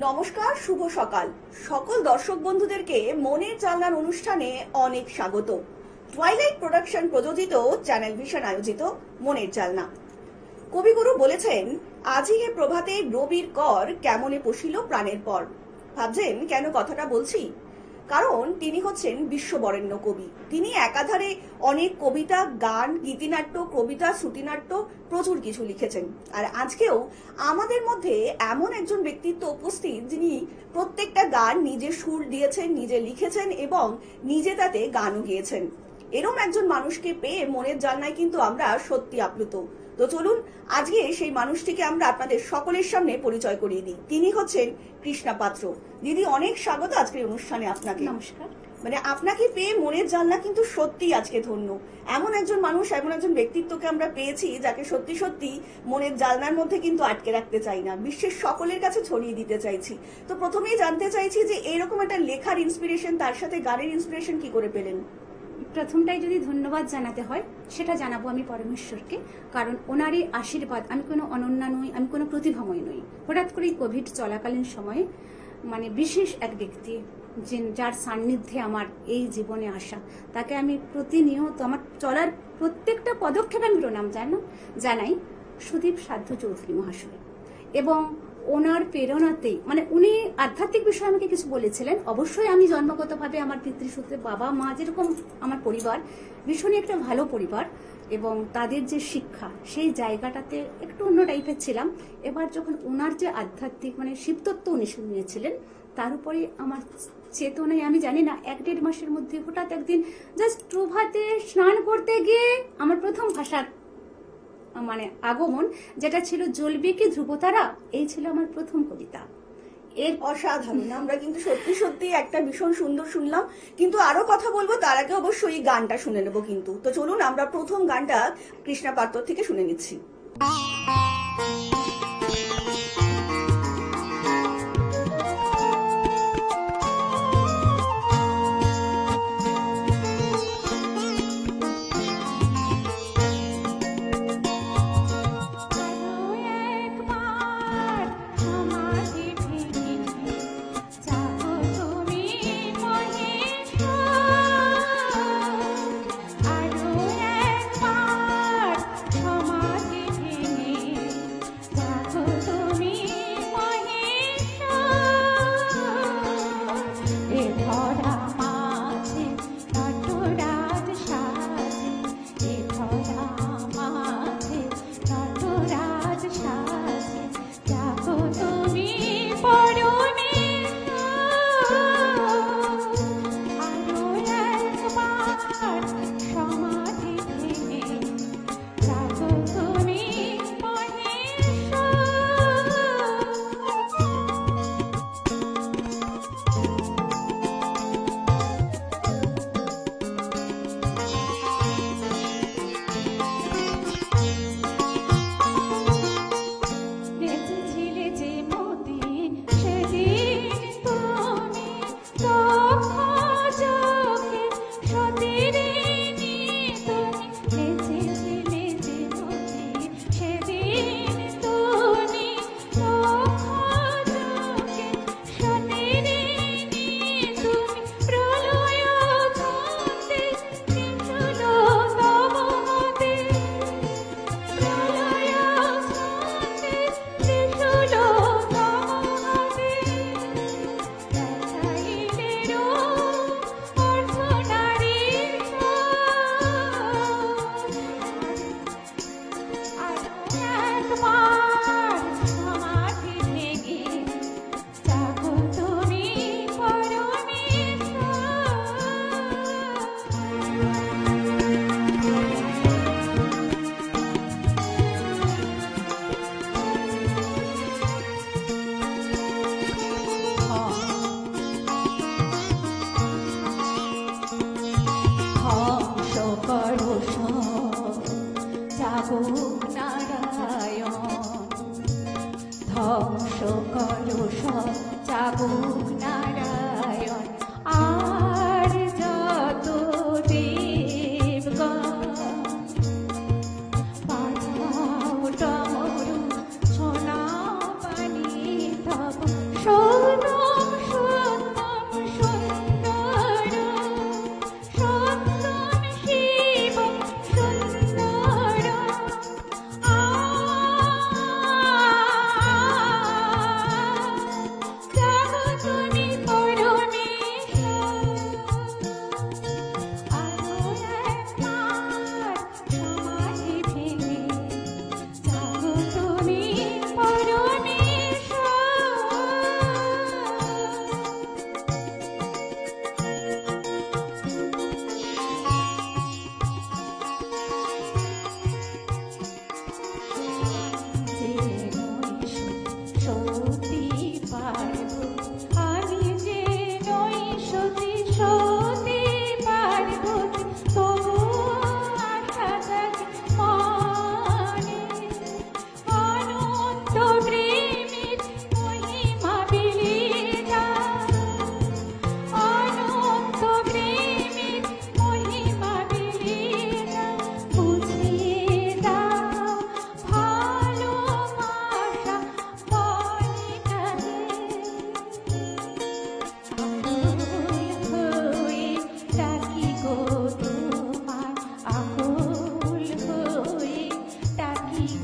নমস্কার, শুভ সকাল। সকল দর্শক বন্ধুদেরকে মনের জানলার অনুষ্ঠানে অনেক স্বাগত। টুয়াইলাইট প্রোডাকশন প্রযোজিত চ্যানেল ভিশন আয়োজিত মনের জানলা। কবিগুরু বলেছেন, আজি এ প্রভাতে রবির কর কেমনে পশিল প্রাণের পর। ভাবছেন কেন কথাটা বলছি? কারণ তিনি হচ্ছেন বিশ্ববরেণ্য কবি। তিনি একাধারে অনেক কবিতা, গান, গীতিনাট্য, কবিতা, শ্রুতিনাট্য প্রচুর কিছু লিখেছেন। আর আজকেও আমাদের মধ্যে এমন একজন ব্যক্তিত্ব উপস্থিত যিনি প্রত্যেকটা গান নিজে সুর দিয়েছেন, নিজে লিখেছেন এবং নিজে তাতে গানও গেয়েছেন। এরম একজন মানুষকে পেয়ে মনের জানলায় কিন্তু আমরা সত্যি আপ্লুত। তো চলুন আজকে সেই মানুষটিকে আমরা আপনাদের সকলের সামনে পরিচয় করিয়ে দিই। তিনি হচ্ছেন কৃষ্ণা পাত্র। দিদি, অনেক স্বাগত আজকের অনুষ্ঠানে আপনাকে। নমস্কার। আপনাকে পেয়ে মনের জানলা কিন্তু সত্যি আজকে ধন্য। এমন একজন মানুষ, এমন একজন ব্যক্তিত্বকে আমরা পেয়েছি যাকে সত্যি সত্যি মনের জানলার মধ্যে কিন্তু আটকে রাখতে চাই না, বিশ্বের সকলের কাছে ছড়িয়ে দিতে চাইছি। তো প্রথমেই জানতে চাইছি যে এরকম একটা লেখার ইন্সপিরেশন, তার সাথে গানের ইন্সপিরেশন কি করে পেলেন? প্রথমটাই যদি ধন্যবাদ জানাতে হয় সেটা জানাবো আমি পরমেশ্বরকে, কারণ ওনারই আশীর্বাদ। আমি কোনো অনন্যা নই, আমি কোনো প্রতিভাময় নই। হঠাৎ করেই কোভিড চলাকালীন সময়ে বিশেষ এক ব্যক্তি যার সান্নিধ্যে আমার এই জীবনে আসা, তাকে আমি প্রতিনিয়ত আমার চলার প্রত্যেকটা পদক্ষেপে আমি প্রণাম জানাই সুদীপ সাধ্য চৌধুরী মহাশয়। এবং ওনার প্রেরণাতেই উনি আধ্যাত্মিক বিষয়ে আমাকে কিছু বলেছিলেন। অবশ্যই আমি জন্মগতভাবে আমার পিতৃসূত্রে বাবা মা, যেরকম আমার পরিবার ভীষণই একটা ভালো পরিবার, এবং তাদের যে শিক্ষা সেই জায়গাটাতে একটু অন্য টাইপের ছিলাম। এবার যখন ওনার যে আধ্যাত্মিক শিবতত্ত্ব উনি নিয়েছিলেন, তার উপরে আমার চেতনায় আমি জানি না 1-1.5 মাসের মধ্যে হঠাৎ একদিন জাস্ট প্রভাতে স্নান করতে গিয়ে আমার প্রথম ভাষার আগমন, যেটা ছিল জ্বলবে কি ধ্রুবতারা, এই ছিল আমার প্রথম কবিতা। এর অসাধারণ। আমরা কিন্তু সত্যি সত্যি একটা ভীষণ সুন্দর শুনলাম, কিন্তু আরো কথা বলবো তার আগে অবশ্যই গানটা শুনে নেবো কিন্তু। তো চলুন আমরা প্রথম গানটা কৃষ্ণা পাত্র থেকে শুনে নিচ্ছি। ধ্বংস করো সব জাগুক নারায়ণ। আর যত দেবগণ পাঠাও ডমরু সোনা পানি তব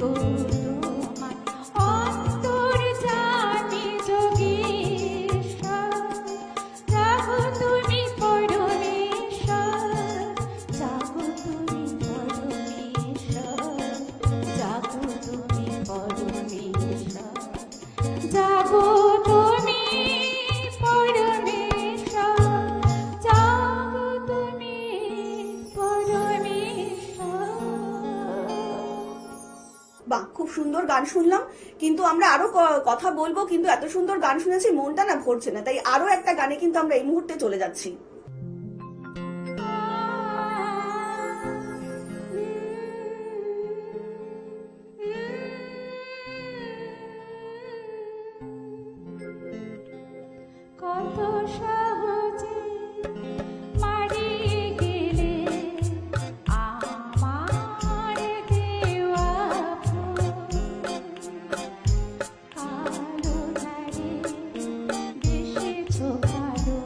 গো তোমার অন্তর্যামী যোগেশ্বর, জাগো তুমি পরমেশ্বর, জাগো তুমি পরমেশ্বর, জাগো তুমি পরমেশ্বর, জাগো তুমি পরমেশ্বর, জাগো তুমি পরমেশ্বর। বাহ, খুব সুন্দর গান শুনলাম, কিন্তু আমরা আরো কথা বলবো, কিন্তু এত সুন্দর গান শুনেছি মনটা না ভরছে না, তাই আরো একটা গানে কিন্তু আমরা এই মুহূর্তে চলে যাচ্ছি। কত সহজে মারিয়ে গেলে আমার দেওয়া ফুল, কালো ধারে বেসেছো ভালো,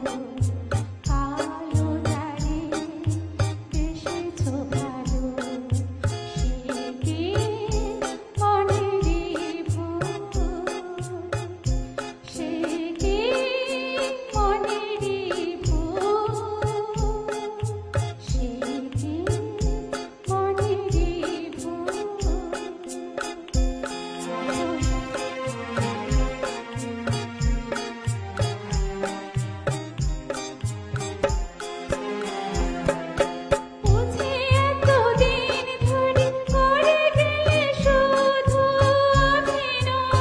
কালো ধারে বেসেছো ভালো, সে কি মনেরই ভুল, সে কি মনেরই ভুল, সে কি মনেরই ভুল। বুঝি এতদিন ধরে করে গেলে শুধু অভিনয়,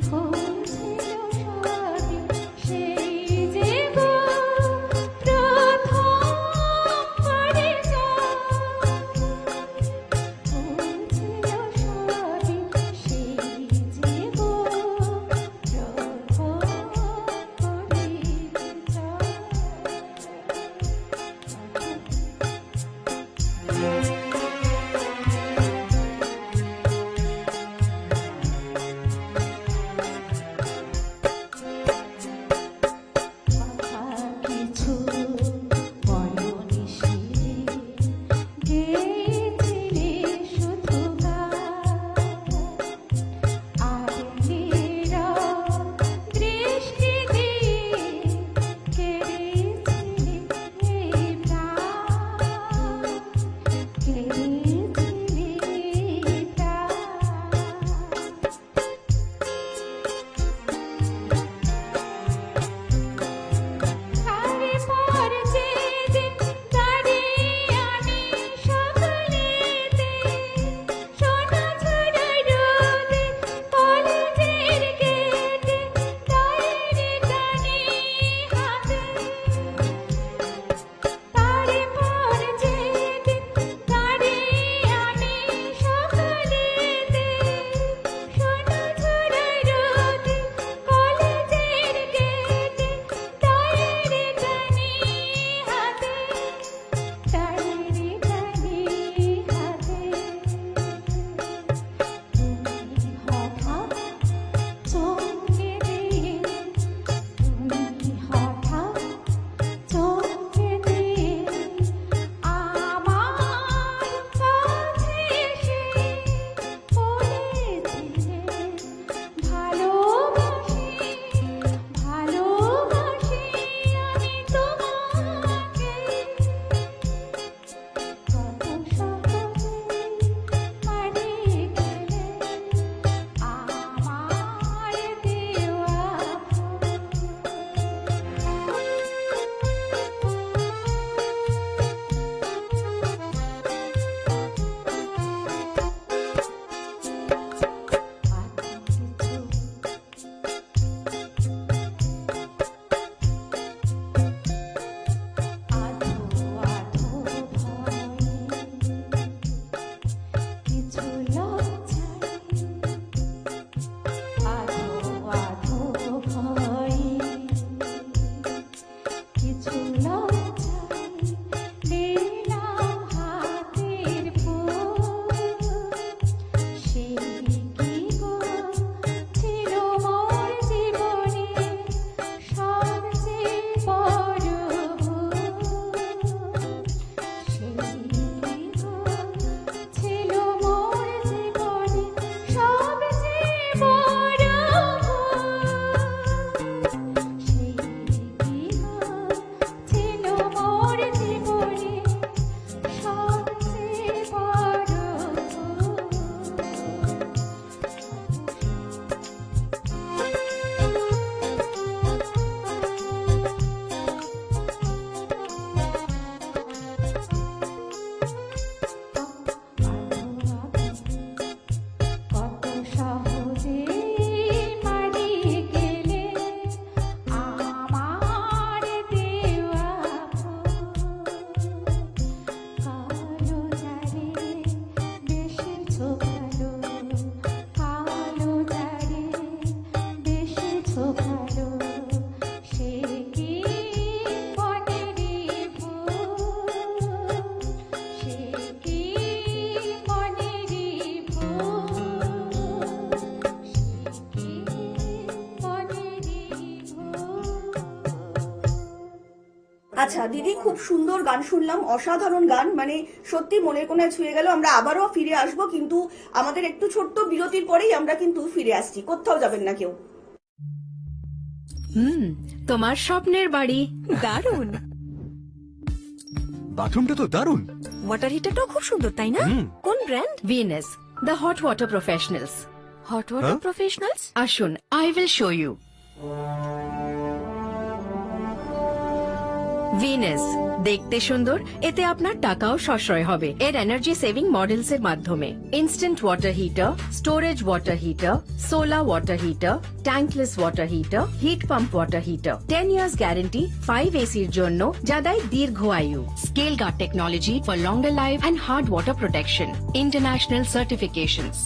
ভুলছিল সবই সেই যে গো প্রথম পরিচয়, ভুলছিল সবই সেই যে গো প্রথম কথা কিছু বলনি সে, গেয়েছিলে শুধু গান, আর নীরব দৃষ্টি দিয়ে কেড়েছিলে প্রাণ, কেড়েছিলে প্রাণ। তারে পর যেদিন দাঁড়িয়ে আমি সকালে আচ্ছা দিদি, খুব সুন্দর গান শুনলাম, অসাধারণ গান, মানে সত্যি মনের কোণায় ছুঁয়ে গেল। আমরা আবারও ফিরে আসব, কিন্তু আমাদের একটু ছোট্ট বিরতির পরেই আমরা কিন্তু ফিরে আসছি, কোথাও যাবেন না কেউ। তোমার স্বপ্নের বাড়ি দারুণ। বাথরুমটা তো দারুণ। ওয়াটার হিটারটাও খুব সুন্দর, তাই না? কোন brand? Venus, the hot water professionals. Hot water professionals. আসুন, I will show you. Venus দেখতে সুন্দর, এতে আপনার টাকাও সাশ্রয় হবে এর এনার্জি সেভিং মডেলস এর মাধ্যমে। Instant water heater, storage water heater, solar water heater, tankless water heater, heat pump water heater. 10 years guarantee 5 এসির জন্য, যা দেয় দীর্ঘ আয়ু। Scale guard technology for longer life and hard water protection. International certifications.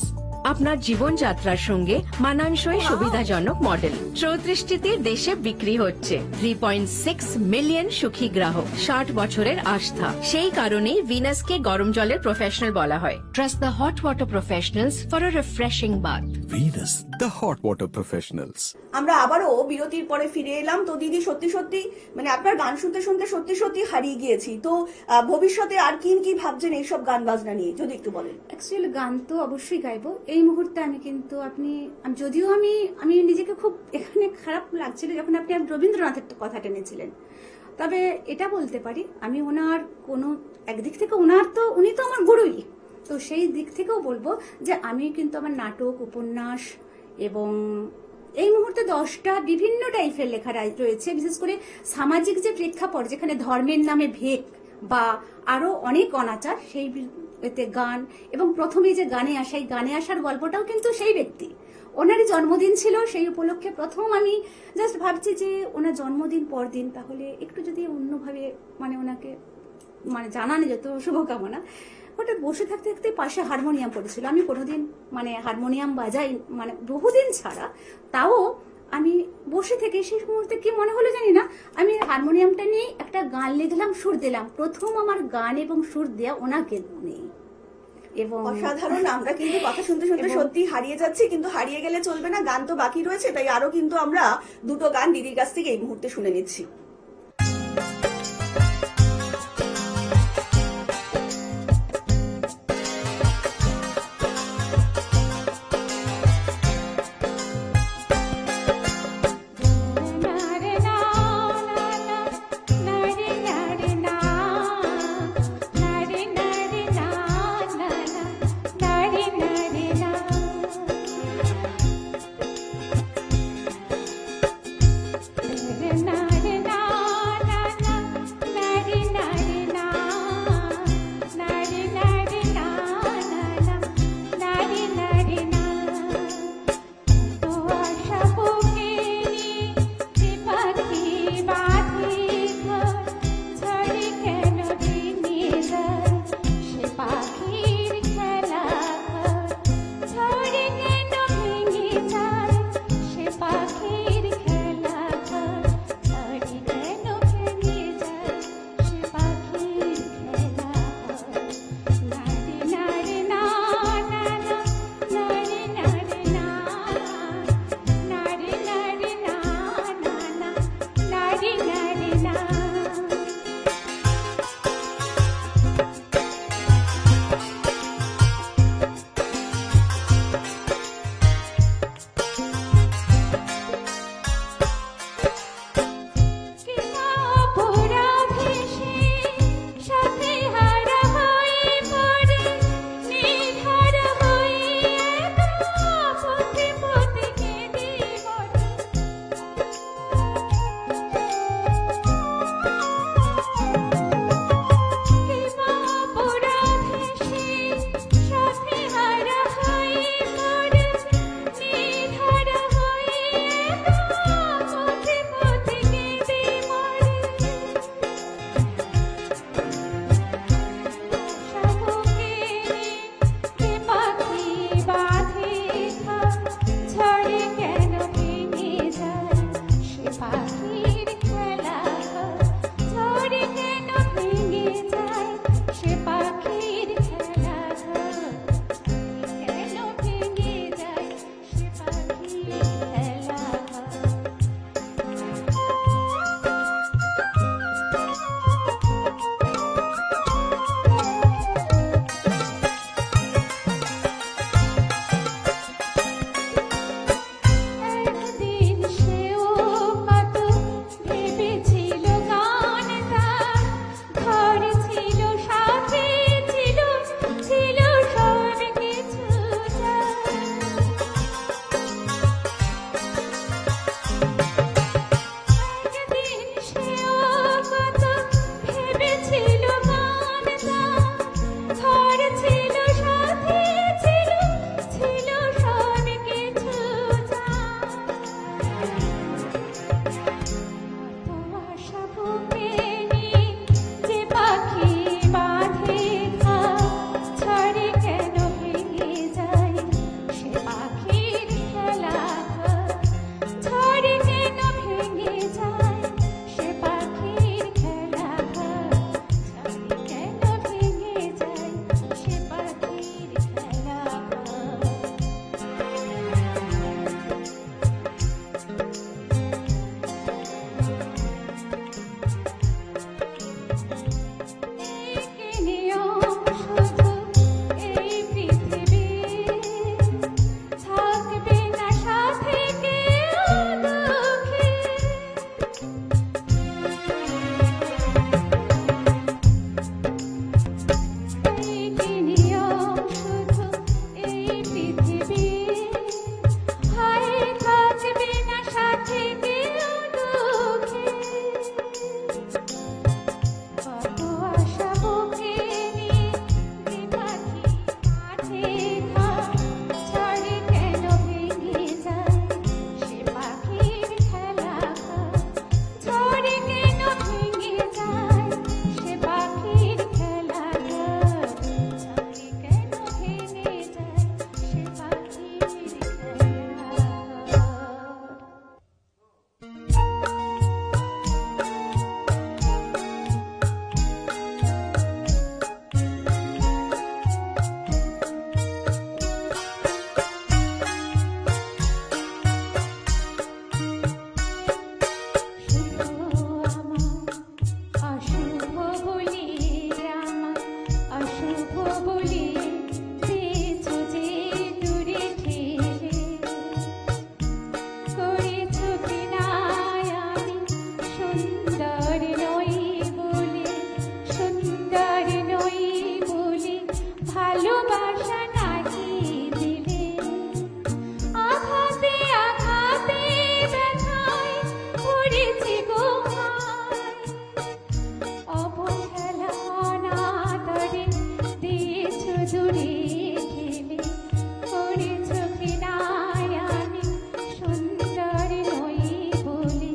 আপনার জীবনযাত্রার সঙ্গে মানানসই সুবিধাজনক মডেল 34টি দেশে বিক্রি হচ্ছে। 3.6 মিলিয়ন সুখী গ্রাহক, 60 বছরের আস্থা। সেই কারণেই ভিনাসকে গরম জলের প্রফেশনাল বলা হয়। Trust the hot water professionals for a refreshing bath. Venus, the hot water professionals. আমরা আবারও বিরতির পরে ফিরে এলাম। তো দিদি, সত্যি সত্যি মানে আপনার গান শুনতে শুনতে সত্যি সত্যি হারিয়ে গিয়েছি। তো ভবিষ্যতে আর কি কি ভাবছেন এইসব গান বাজনা নিয়ে, যদি একটু বলেন। অ্যাকচুয়ালি গান তো অবশ্যই গাইবো। এই মুহূর্তে আমি কিন্তু যদিও আমি নিজেকে খুব এখানে খারাপ লাগছিল যখন আপনি রবীন্দ্রনাথের কথা টেনেছিলেন, তবে এটা বলতে পারি আমি ওনার কোনো একদিক থেকে উনি তো আমার গুরুই, তো সেই দিক থেকেও বলবো যে আমি কিন্তু আমার নাটক, উপন্যাস এবং এই মুহূর্তে 10টা বিভিন্ন টাইপের লেখা রয়েছে, বিশেষ করে সামাজিক যে প্রেক্ষাপট, যেখানে ধর্মের নামে ভেক বা আরো অনেক অনাচার, সেই এতে গান। এবং প্রথমে যে গানে আসা, এই গানে আসার গল্পটাও কিন্তু সেই ব্যক্তি, ওনারই জন্মদিন ছিল, সেই উপলক্ষে প্রথম আমি জাস্ট ভাবছি যে ওনার জন্মদিন পরদিন তাহলে একটু যদি অন্যভাবে মানে ওনাকে মানে জানানো যেত শুভকামনা। হঠাৎ বসে থাকতে থাকতে পাশে হারমোনিয়াম পড়েছিল। আমি কোনোদিন মানে হারমোনিয়াম বাজাই মানে বহুদিন ছাড়া, তাও আমি বসে থেকে সেই মুহূর্তে কি মনে হলো জানি না, আমি হারমোনিয়ামটা নিয়ে একটা গান লিখলাম, সুর দিলাম। প্রথম আমার গান এবং সুর দেয়া ওনাকে নেই। এবং অসাধারণ। আমরা কিন্তু কথা শুনতে শুনতে সত্যি হারিয়ে যাচ্ছি, কিন্তু হারিয়ে গেলে চলবে না, গান তো বাকি রয়েছে। তাই আরো কিন্তু আমরা দুটো গান দিদির কাছ থেকে এই মুহূর্তে শুনে নিচ্ছি। na ভালোবাসা নাহি দিলে আঘাতে আঘাতে ব্যথায় পড়েছি গো হায় অবহেলা অনাদরে দিয়েছ দূরে ঠেলে করেছ ঘৃণায় আমি সুন্দর নই বলে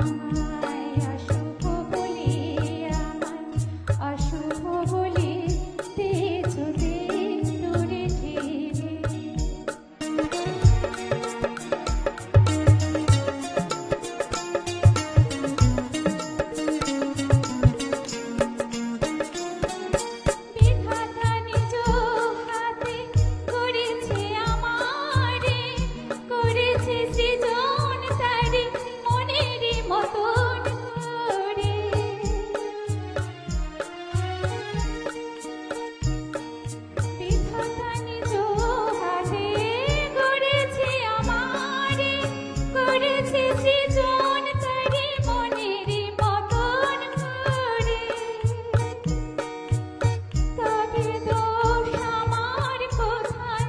আমায় অশুভ বলে আমায় অশুভ বলে দিয়েছ যে দূরে ঠেলে বিধাতা নিজ হাতে করেছে আমারে করেছে সৃজন তারে মনেরই মতন করে বিধাতা নিজ হাতে করেছে আমারে করেছে সৃজন তারে মনেরই মতন করে তবে দোষ আমার কোথায়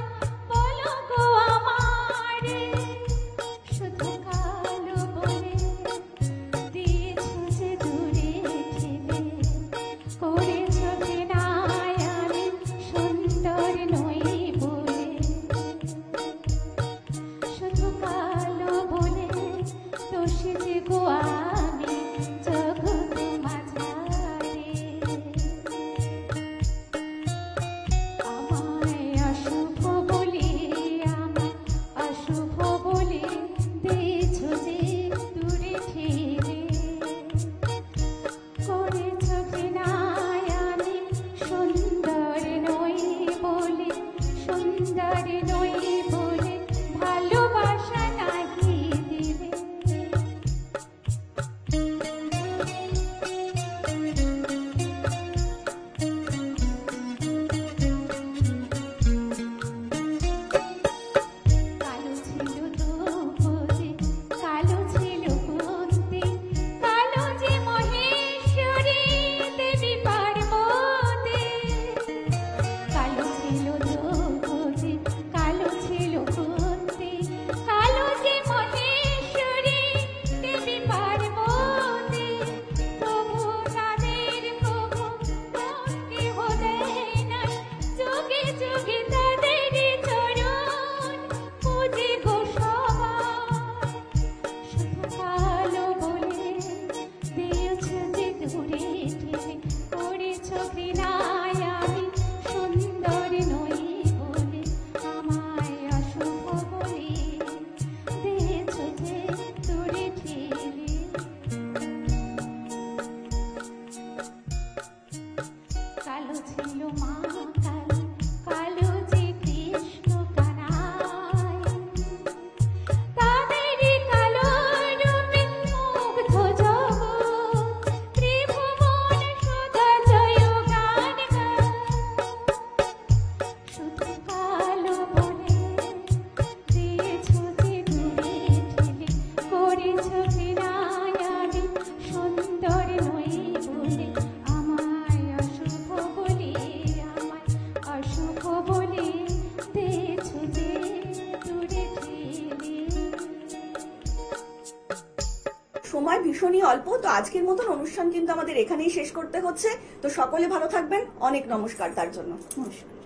বলো গো আমারে শুধু কালো বলে দিয়েছ যে দূরে ঠেলে করেছ ঘৃণায় আমি সুন্দর নই বলে শুধু কালো বলে দোষী যে গো আমি জগৎ মাঝারে আমায় অশুভ বলে আমায় অশুভ বলে দিয়েছ যে দূরে ঠেলে করেছ ঘৃণায় আমি সুন্দর নই বলে সুন্দর নই বলে ভালোবাসা নাহি দিলে কালো ছিল দ্রৌপদী কালো ছিল কুন্তী কালো যে মহেশ্বরী দেবী পার্বতী কালো ছিল দ্রৌপদী কালো ছিল কুন্তী কালো যে মহেশ্বরী দেবী পার্বতী প্রভু তাদের প্রভু কেহ দেয় নাই যুগে যুগে তাদের চরণ পূজে গো সবাই শুধু কালো বলে দিয়েছ যে দূরে ঠেলে করেছ ঘৃণায় আমি সুন্দর নই বলে আমায় অশুভ বলে দিয়েছ যে দূরে ঠেলে কালো ছিল মা কালী কালো যে কৃষ্ণ কানাই তাদেরই কালো রূপে মুগ্ধ জগৎ ত্রিভুবন সদা জয় গান গায় শুধু কালো বলে দিয়েছ যে দূরে ঠেলে করেছ ঘৃণায় আমি সুন্দর নই বলে আমায় অশুভ বলে আমায় অশুভ বলে দিয়েছ যে দূরে ঠেলে সময় ভীষণই অল্প, তো আজকের মতন অনুষ্ঠান কিন্তু আমাদের এখানেই শেষ করতে হচ্ছে। তো সকলে ভালো থাকবেন, অনেক নমস্কার তার জন্য। নমস্কার।